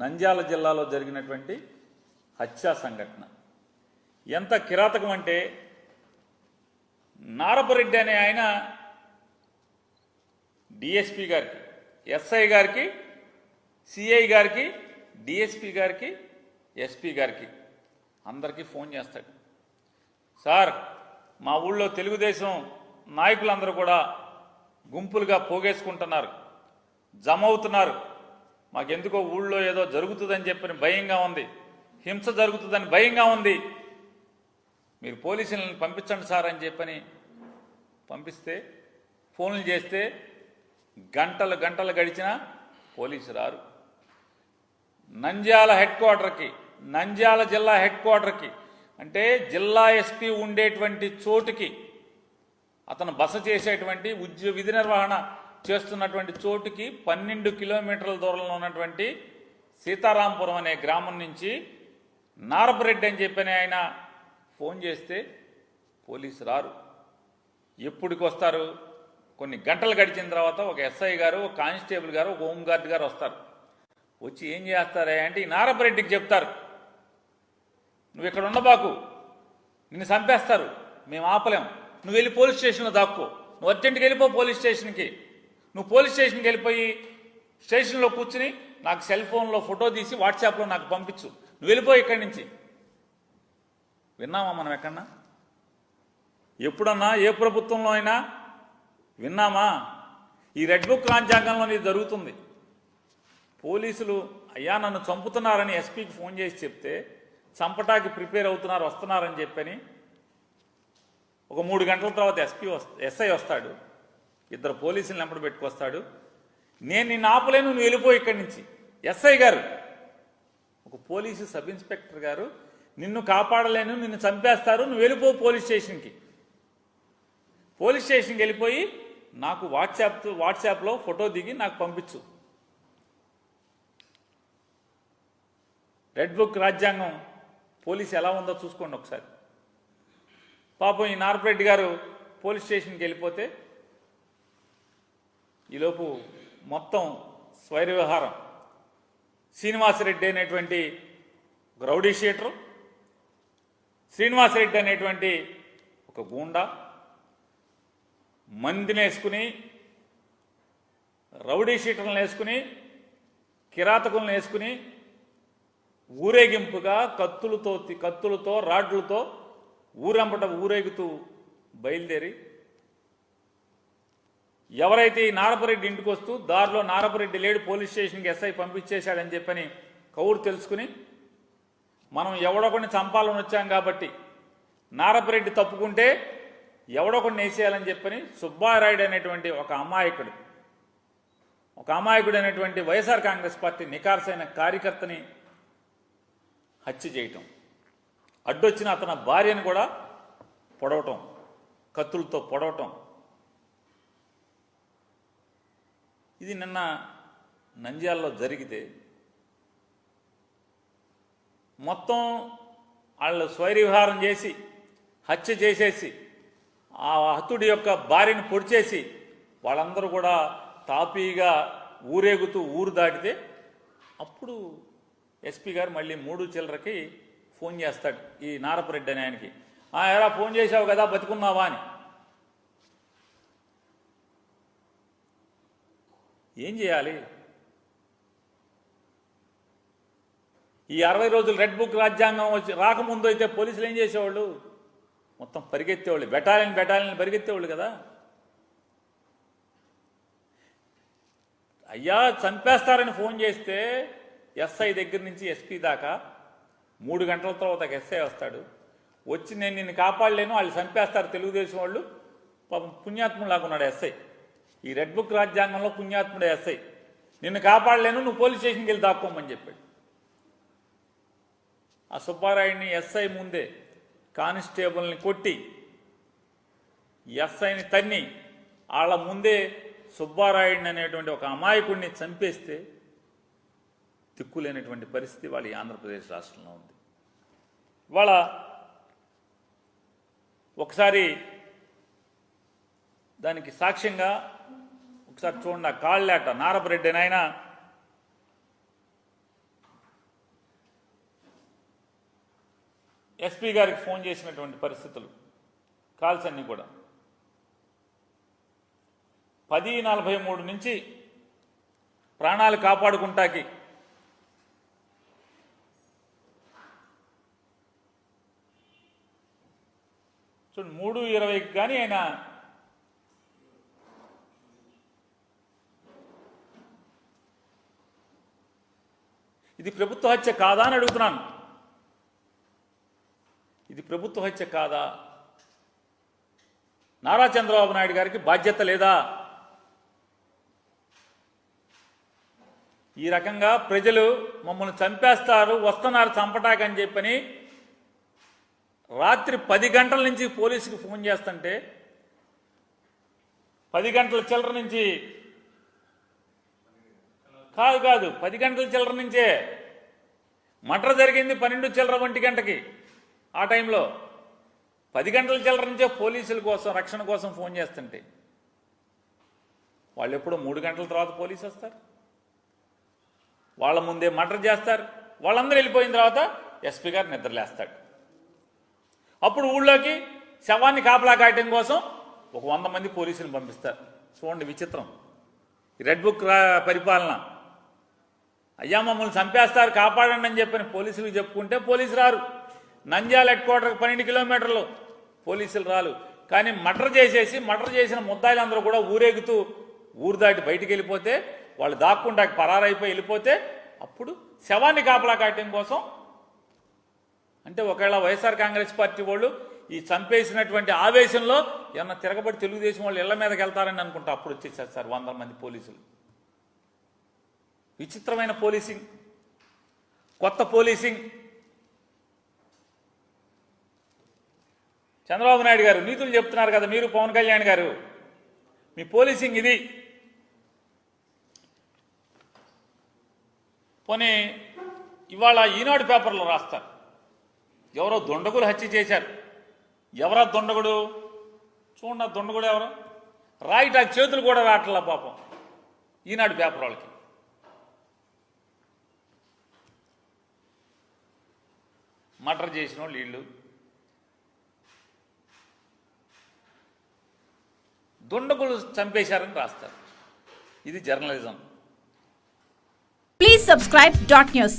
నంద్యాల జిల్లాలో జరిగినటువంటి హత్యా సంఘటన ఎంత కిరాతకం అంటే నారపరెడ్డి అనే ఆయన డిఎస్పీ గారికి, ఎస్ఐ గారికి, సిఐ గారికి, డిఎస్పీ గారికి, ఎస్పీ గారికి అందరికీ ఫోన్ చేస్తాడు. సార్, మా ఊళ్ళో తెలుగుదేశం నాయకులందరూ కూడా గుంపులుగా పోగేసుకుంటున్నారు, జమ అవుతున్నారు. మాకెందుకో ఊళ్ళో ఏదో జరుగుతుందని చెప్పని భయంగా ఉంది, హింస జరుగుతుందని భయంగా ఉంది, మీరు పోలీసులను పంపించండి సార్ అని చెప్పని పంపిస్తే, ఫోన్లు చేస్తే గంటలు గంటలు గడిచినా పోలీసు రారు. నంద్యాల హెడ్ క్వార్టర్కి, నంద్యాల జిల్లా హెడ్ క్వార్టర్కి అంటే జిల్లా ఎస్పీ ఉండేటువంటి చోటుకి, అతను బస చేసేటువంటి విధి నిర్వహణ చేస్తున్నటువంటి చోటుకి 12 కిలోమీటర్ల దూరంలో ఉన్నటువంటి సీతారాంపురం అనే గ్రామం నుంచి నారపరెడ్డి అని చెప్పని ఆయన ఫోన్ చేస్తే పోలీసు రారు. ఎప్పటికి వస్తారు? కొన్ని గంటలు గడిచిన తర్వాత ఒక ఎస్ఐ గారు, ఒక కానిస్టేబుల్ గారు, ఒక హోంగార్డ్ గారు వస్తారు. వచ్చి ఏం చేస్తారా అంటే ఈ నారపరెడ్డికి చెప్తారు, నువ్వు ఇక్కడ ఉండబాకు, నిన్ను చంపేస్తారు, మేము ఆపలేం, నువ్వు వెళ్ళి పోలీస్ స్టేషన్లో దాక్కో, నువ్వు అర్జెంట్కి వెళ్ళిపో పోలీస్ స్టేషన్కి, నువ్వు పోలీస్ స్టేషన్కి వెళ్ళిపోయి స్టేషన్లో కూర్చుని నాకు సెల్ ఫోన్లో ఫోటో తీసి వాట్సాప్లో నాకు పంపించు, నువ్వు వెళ్ళిపో ఇక్కడి నుంచి. విన్నామా మనం ఎక్కడన్నా? ఎప్పుడన్నా ఏ ప్రభుత్వంలో అయినా విన్నామా? ఈ రెడ్ బుక్ రాజ్యాంగంలో ఇది జరుగుతుంది. పోలీసులు అయ్యా నన్ను చంపుతున్నారని ఎస్పీకి ఫోన్ చేసి చెప్తే చంపటానికి ప్రిపేర్ అవుతున్నారు, వస్తున్నారని చెప్పని ఒక 3 గంటల తర్వాత ఎస్ఐ వస్తాడు, 2 పోలీసులను వెంబడి పెట్టుకొస్తాడు. నేను నిన్ను ఆపలేను, నువ్వు వెళ్ళిపో ఇక్కడి నుంచి. ఎస్ఐ గారు, ఒక పోలీసు సబ్ ఇన్స్పెక్టర్ గారు, నిన్ను కాపాడలేను, నిన్ను చంపేస్తారు, నువ్వు వెళ్ళిపో పోలీస్ స్టేషన్కి. పోలీస్ స్టేషన్కి వెళ్ళిపోయి నాకు వాట్సాప్లో ఫోటో దిగి నాకు పంపించు. రెడ్ బుక్ రాజ్యాంగం పోలీసు ఎలా ఉందో చూసుకోండి ఒకసారి. పాపం ఈ నారపరెడ్డి గారు పోలీస్ స్టేషన్కి వెళ్ళిపోతే ఈలోపు మొత్తం స్వైర వ్యవహారం. శ్రీనివాసరెడ్డి అనేటువంటి రౌడీ షీటరు, శ్రీనివాసరెడ్డి అనేటువంటి ఒక గూండా మందిని వేసుకుని, రౌడీ షీటర్లను వేసుకుని, కిరాతకులను వేసుకుని ఊరేగింపుగా కత్తులతో రాడ్లతో ఊరంబట ఊరేగుతూ బయలుదేరి ఎవరైతే ఈ నారపరెడ్డి ఇంటికి వస్తూ దారిలో నారపరెడ్డి లేడు, పోలీస్ స్టేషన్కి ఎస్ఐ పంపించేశాడని చెప్పని కౌరు తెలుసుకుని మనం ఎవడొకడిని చంపాలని వచ్చాం కాబట్టి నారపరెడ్డి తప్పుకుంటే ఎవడొకడిని వేసేయాలని చెప్పని సుబ్బారాయుడు అనేటువంటి ఒక అమాయకుడు అనేటువంటి వైఎస్ఆర్ కాంగ్రెస్ పార్టీ నికార్సైన కార్యకర్తని హత్య చేయటం, అడ్డొచ్చిన అతని భార్యను కూడా పొడవటం, కత్తులతో పొడవటం. ఇది నిన్న నంద్యాలలో జరిగితే మొత్తం వాళ్ళు స్వైరవిహారం చేసి హత్య చేసేసి ఆ హతుడి యొక్క భార్యను పొడిచేసి వాళ్ళందరూ కూడా తాపీగా ఊరేగుతూ ఊరు దాటితే అప్పుడు ఎస్పీ గారు మళ్ళీ 3 చిల్లరకి ఫోన్ చేస్తాడు ఈ నారపరెడ్డి అని ఆయనకి. ఎలా ఫోన్ చేశావు కదా, బతికున్నావా అని. ఏం చేయాలి? ఈ 60 రోజులు రెడ్ బుక్ రాజ్యాంగం రాకముందు అయితే పోలీసులు ఏం చేసేవాళ్ళు? మొత్తం పరిగెత్తేవాళ్ళు, బెటాలియన్ పరిగెత్తేవాళ్ళు కదా. అయ్యా చంపేస్తారని ఫోన్ చేస్తే ఎస్ఐ దగ్గర నుంచి ఎస్పీ దాకా 3 గంటల తర్వాత ఎస్ఐ వస్తాడు. వచ్చి నేను నిన్ను కాపాడలేను, వాళ్ళు చంపేస్తారు తెలుగుదేశం వాళ్ళు. పాపం పుణ్యాత్ములాగా ఉన్నాడు ఎస్ఐ. ఈ రెడ్ బుక్ రాజ్యాంగంలో పుణ్యాత్ముడే ఎస్ఐ. నిన్ను కాపాడలేను, నువ్వు పోలీస్ స్టేషన్కి వెళ్ళి దాక్కోమని చెప్పాడు. ఆ సుబ్బారాయుడిని ఎస్ఐ ముందే కానిస్టేబుల్ని కొట్టి ఎస్ఐని తన్ని వాళ్ళ ముందే సుబ్బారాయుడిని అనేటువంటి ఒక అమాయకుడిని చంపేస్తే దిక్కులేనటువంటి పరిస్థితి వాళ్ళ ఆంధ్రప్రదేశ్ రాష్ట్రంలో ఉంది. వాళ్ళ ఒకసారి దానికి సాక్ష్యంగా ఒకసారి చూడండి, కాళ్ళేట నారపరెడ్డి ఆయన ఎస్పీ గారికి ఫోన్ చేసినటువంటి పరిస్థితులు, కాల్స్ అన్నీ కూడా 10:43 నుంచి ప్రాణాలు కాపాడుకుంటాకి చూడండి 3:20కి కానీ ఆయన ఇది ప్రభుత్వ హత్య కాదా అని అడుగుతున్నాను. ఇది ప్రభుత్వ హత్య కాదా? నారా చంద్రబాబు నాయుడు గారికి బాధ్యత లేదా? ఈ రకంగా ప్రజలు మమ్మల్ని చంపేస్తారు, వస్తున్నారు చంపటాకని చెప్పని రాత్రి 10 గంటల నుంచి పోలీసుకి ఫోన్ చేస్తుంటే 10 గంటల చిల్లర నుంచి కాదు 10 గంటల చిల్లర నుంచే మర్డర్ జరిగింది 12 చిల్లర 1 గంటకి. ఆ టైంలో 10 గంటల చిల్లర నుంచే పోలీసుల కోసం రక్షణ కోసం ఫోన్ చేస్తుంటే వాళ్ళు ఎప్పుడో 3 గంటల తర్వాత పోలీసు వస్తారు, వాళ్ళ ముందే మర్డర్ చేస్తారు. వాళ్ళందరూ వెళ్ళిపోయిన తర్వాత ఎస్పీ గారు నిద్రలేస్తాడు. అప్పుడు ఊళ్ళోకి శవాన్ని కాపలా కాయటం కోసం ఒక 100 మంది పోలీసులు పంపిస్తారు. చూడండి విచిత్రం, రెడ్ బుక్ పరిపాలన. అయ్యా మమ్మల్ని చంపేస్తారు కాపాడండి అని చెప్పని పోలీసులకు చెప్పుకుంటే పోలీసు రారు. నంద్యాల హెడ్ క్వార్టర్కి 12 కిలోమీటర్లు పోలీసులు రాలు. కానీ మర్డర్ చేసిన ముద్దాయిలందరూ కూడా ఊరేగుతూ ఊరు దాటి బయటికి వెళ్ళిపోతే, వాళ్ళు దాక్కుంటాకి పరారైపోయి వెళ్ళిపోతే అప్పుడు శవాన్ని కాపలా కాయటం కోసం, అంటే ఒకవేళ వైఎస్ఆర్ కాంగ్రెస్ పార్టీ వాళ్ళు ఈ చంపేసినటువంటి ఆవేశంలో ఏమన్నా తిరగబడి తెలుగుదేశం వాళ్ళు ఇళ్ల మీదకి వెళ్తారని అనుకుంటా అప్పుడు వచ్చేసారు సార్ 100 మంది పోలీసులు. విచిత్రమైన పోలీసింగ్, కొత్త పోలీసింగ్. చంద్రబాబు నాయుడు గారు నీతులు చెప్తున్నారు కదా మీరు, పవన్ కళ్యాణ్ గారు, మీ పోలీసింగ్ ఇది. పోనీ ఇవాళ ఈనాడు పేపర్లో రాస్తారు ఎవరో దొండగులు హత్య చేశారు. ఎవరా దొండగుడు? చూడండి ఆ దొండగుడు ఎవరో రాయిటాకు చేతులు కూడా రావట్లా పాపం ఈనాడు పేపర్ వాళ్ళకి. మర్డర్ చేసిన వాళ్ళు వీళ్ళు, దొండగులు చంపేశారని రాస్తారు. ఇది journalism. Please subscribe dot news.